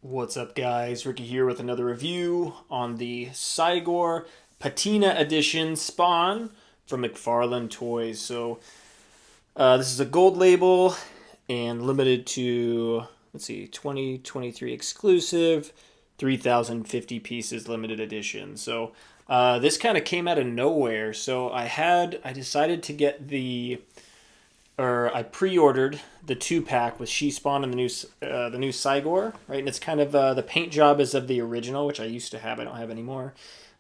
What's up, guys? Ricky here with another review on the Cygor Patina Edition Spawn from McFarlane Toys. This is a gold label and limited to, let's see, 2023 exclusive, 3,050 pieces limited edition. This kind of came out of nowhere. I decided to get I pre-ordered the 2-pack with She Spawn and the new Cygor, right? And it's kind of the paint job is of the original, which I used to have. I don't have anymore.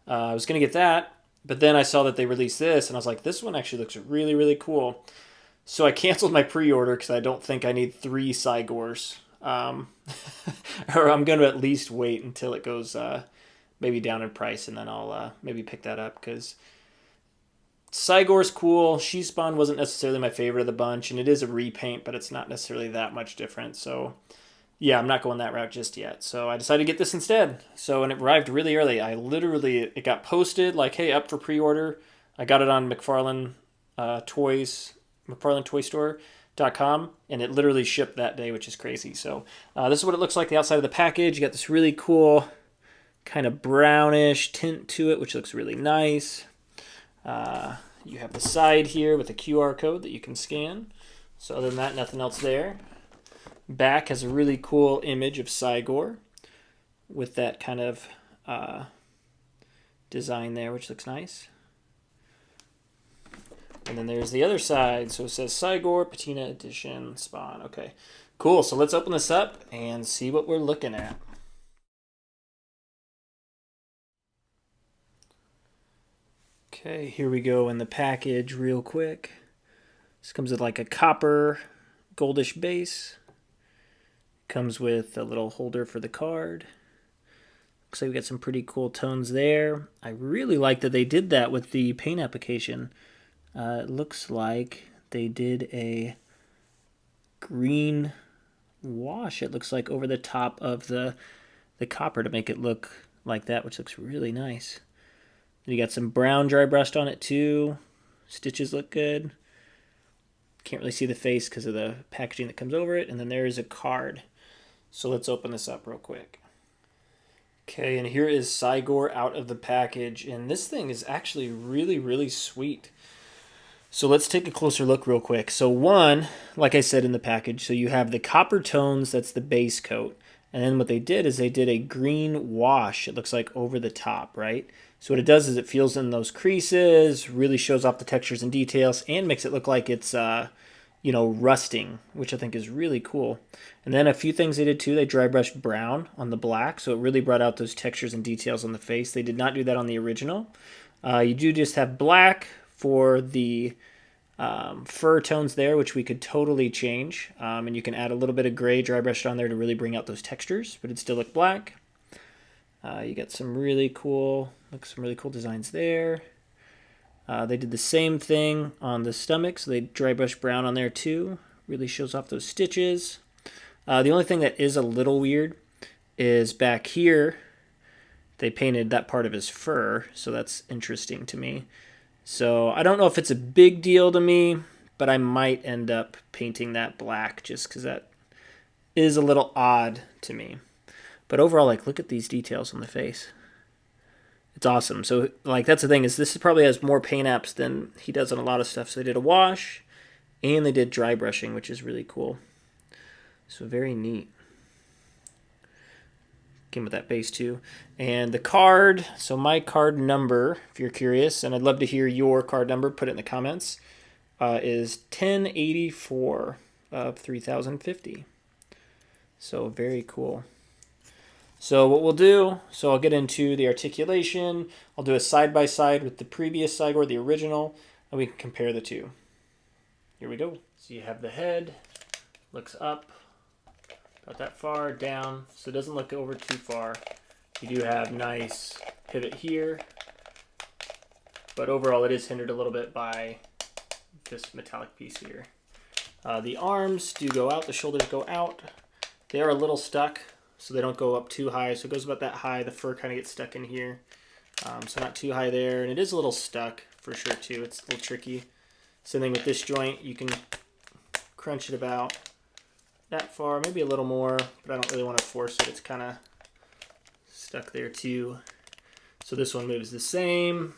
I was gonna get that, but then I saw that they released this, and I was like, this one actually looks really, really cool. So I canceled my pre-order because I don't think I need 3 Cygors, or I'm gonna at least wait until it goes maybe down in price, and then I'll maybe pick that up because Cygor's cool. She Spawn wasn't necessarily my favorite of the bunch, and it is a repaint, but it's not necessarily that much different. So, yeah, I'm not going that route just yet. So I decided to get this instead. And it arrived really early. It got posted like, hey, up for pre-order. I got it on McFarlane Toys, McFarlaneToyStore.com, and it literally shipped that day, which is crazy. This is what it looks like, the outside of the package. You got this really cool kind of brownish tint to it, which looks really nice. You have the side here with a QR code that you can scan. So other than that, nothing else there. Back has a really cool image of Cygor with that kind of design there, which looks nice. And then there's the other side. So it says Cygor Patina Edition Spawn. Okay, cool. So let's open this up and see what we're looking at. Okay, here we go in the package real quick. This comes with like a copper goldish base. Comes with a little holder for the card. Looks like we got some pretty cool tones there. I really like that they did that with the paint application. It looks like they did a green wash, it looks like, over the top of the copper to make it look like that, which looks really nice. You got some brown dry brushed on it too. Stitches look good. Can't really see the face because of the packaging that comes over it. And then there is a card. So let's open this up real quick. Okay, and here is Cygor out of the package. And this thing is actually really, really sweet. So let's take a closer look real quick. So one, like I said in the package, so you have the copper tones, that's the base coat. And then what they did is they did a green wash, it looks like, over the top, right? So what it does is it fills in those creases, really shows off the textures and details, and makes it look like it's, rusting, which I think is really cool. And then a few things they did too, they dry brushed brown on the black, so it really brought out those textures and details on the face. They did not do that on the original. You do just have black for the fur tones there, which we could totally change. And you can add a little bit of gray dry brushed on there to really bring out those textures, but it'd still look black. You got some really cool designs there. They did the same thing on the stomach, so they dry brushed brown on there too. Really shows off those stitches. The only thing that is a little weird is back here, they painted that part of his fur, so that's interesting to me. So I don't know if it's a big deal to me, but I might end up painting that black just because that is a little odd to me. But overall, like, look at these details on the face. It's awesome. So, like, that's the thing, is this probably has more paint apps than he does on a lot of stuff. So they did a wash, and they did dry brushing, which is really cool. So very neat. Came with that base too. And the card, so my card number, if you're curious, and I'd love to hear your card number, put it in the comments, is 1084 of 3050. So very cool. So what we'll do, so I'll get into the articulation. I'll do a side-by-side with the previous Cygor, the original, and we can compare the two. Here we go. So you have the head, looks up, about that far, down, so it doesn't look over too far. You do have nice pivot here, but overall it is hindered a little bit by this metallic piece here. The arms do go out, the shoulders go out. They are a little stuck, so they don't go up too high. So it goes about that high. The fur kind of gets stuck in here. So not too high there. And it is a little stuck for sure too. It's a little tricky. Same thing with this joint. You can crunch it about that far, maybe a little more, but I don't really want to force it. It's kind of stuck there too. So this one moves the same.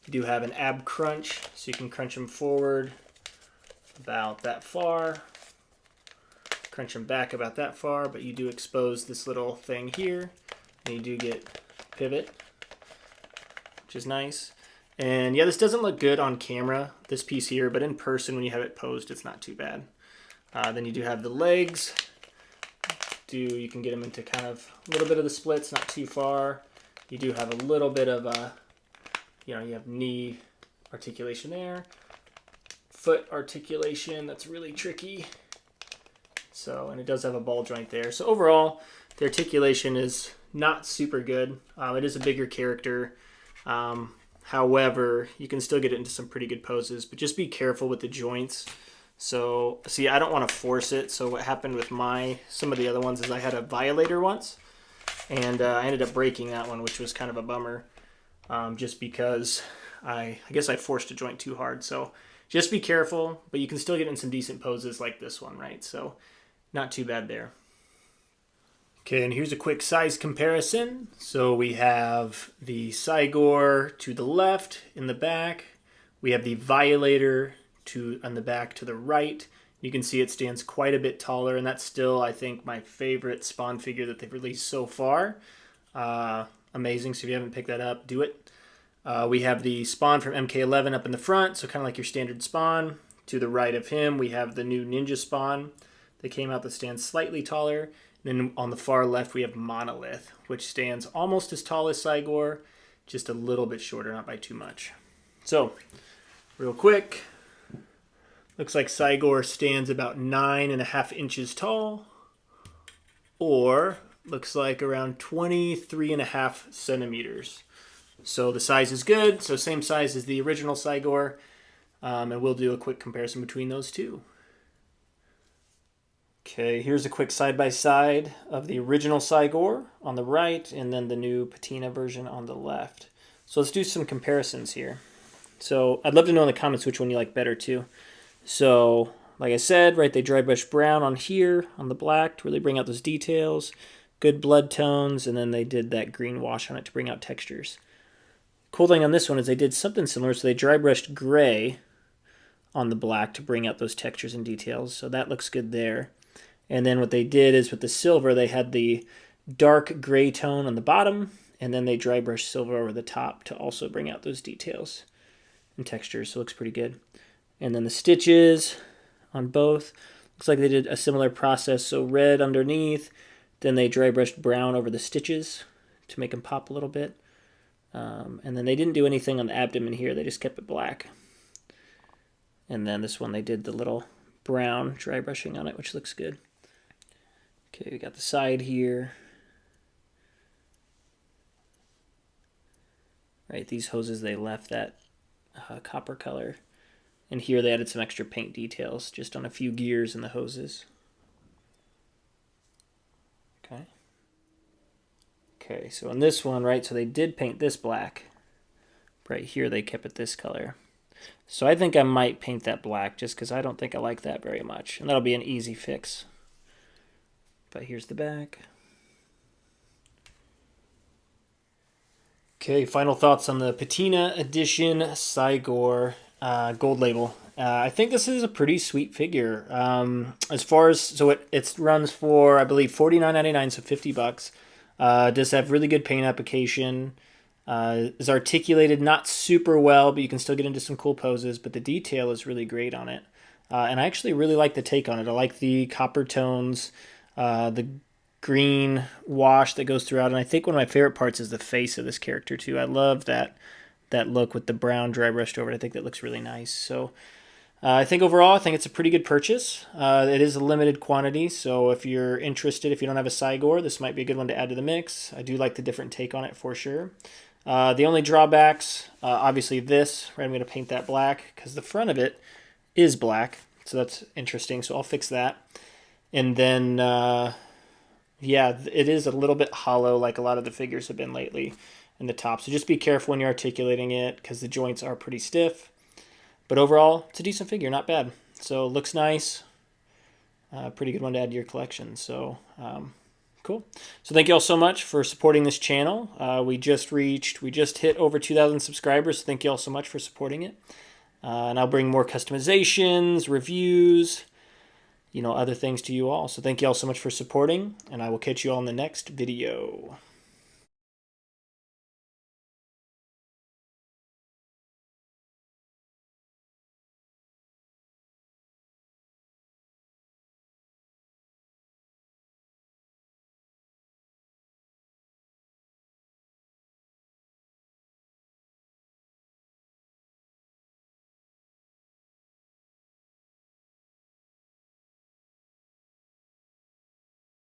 You do have an ab crunch, so you can crunch them forward about that far, crunch them back about that far, but you do expose this little thing here, and you do get pivot, which is nice. And yeah, this doesn't look good on camera, this piece here, but in person when you have it posed, it's not too bad. Then you do have the legs. You can get them into kind of a little bit of the splits, not too far. You do have a little bit of you have knee articulation there. Foot articulation, that's really tricky. So, and it does have a ball joint there. So overall, the articulation is not super good. It is a bigger character. However, you can still get it into some pretty good poses, but just be careful with the joints. So, see, I don't want to force it. So what happened with some of the other ones is I had a violator once, and I ended up breaking that one, which was kind of a bummer, just because I guess I forced a joint too hard. So just be careful, but you can still get in some decent poses like this one, right? So not too bad there. Okay, and here's a quick size comparison. So we have the Cygor to the left in the back. We have the Violator on the back to the right. You can see it stands quite a bit taller, and that's still, I think, my favorite Spawn figure that they've released so far. Amazing, so if you haven't picked that up, do it. We have the Spawn from MK11 up in the front, so kind of like your standard Spawn. To the right of him, we have the new Ninja Spawn that came out that stands slightly taller. And then on the far left, we have Monolith, which stands almost as tall as Cygor, just a little bit shorter, not by too much. So, real quick, looks like Cygor stands about 9.5 inches tall, or looks like around 23.5 centimeters. So the size is good, so same size as the original Cygor, and we'll do a quick comparison between those two. Okay, here's a quick side-by-side of the original Cygor on the right and then the new Patina version on the left. So let's do some comparisons here. So I'd love to know in the comments which one you like better too. So like I said, right, they dry brush brown on here on the black to really bring out those details, good blood tones, and then they did that green wash on it to bring out textures. Cool thing on this one is they did something similar, so they dry brushed gray on the black to bring out those textures and details, so that looks good there. And then what they did is with the silver, they had the dark gray tone on the bottom, and then they dry brushed silver over the top to also bring out those details and textures, so it looks pretty good. And then the stitches on both, looks like they did a similar process, so red underneath, then they dry brushed brown over the stitches to make them pop a little bit. And then they didn't do anything on the abdomen here, they just kept it black. And then this one they did the little brown dry brushing on it, which looks good. Okay, we got the side here. Right, these hoses, they left that copper color. And here they added some extra paint details just on a few gears in the hoses. Okay. Okay, so on this one, right, so they did paint this black. Right here they kept it this color. So I think I might paint that black just because I don't think I like that very much. And that'll be an easy fix. But here's the back. Okay, final thoughts on the Patina Edition Cygor gold label. I think this is a pretty sweet figure. As far as, so it runs for, I believe, $49.99, so $50. Does have really good paint application. Is articulated not super well, but you can still get into some cool poses, but the detail is really great on it. And I actually really like the take on it. I like the copper tones, the green wash that goes throughout, and I think one of my favorite parts is the face of this character too. I love that look with the brown dry brushed over it. I think that looks really nice. So I think overall, I think it's a pretty good purchase. It is a limited quantity, so if you're interested, if you don't have a Cygor, this might be a good one to add to the mix. I do like the different take on it for sure. The only drawbacks, obviously this, right, I'm going to paint that black because the front of it is black, so that's interesting, so I'll fix that. And then, yeah, it is a little bit hollow like a lot of the figures have been lately in the top, so just be careful when you're articulating it because the joints are pretty stiff. But overall, it's a decent figure, not bad. So it looks nice. pretty good one to add to your collection. So cool. So thank you all so much for supporting this channel. We just hit over 2,000 subscribers. So thank you all so much for supporting it. And I'll bring more customizations, reviews, other things to you all. So thank you all so much for supporting, and I will catch you all in the next video.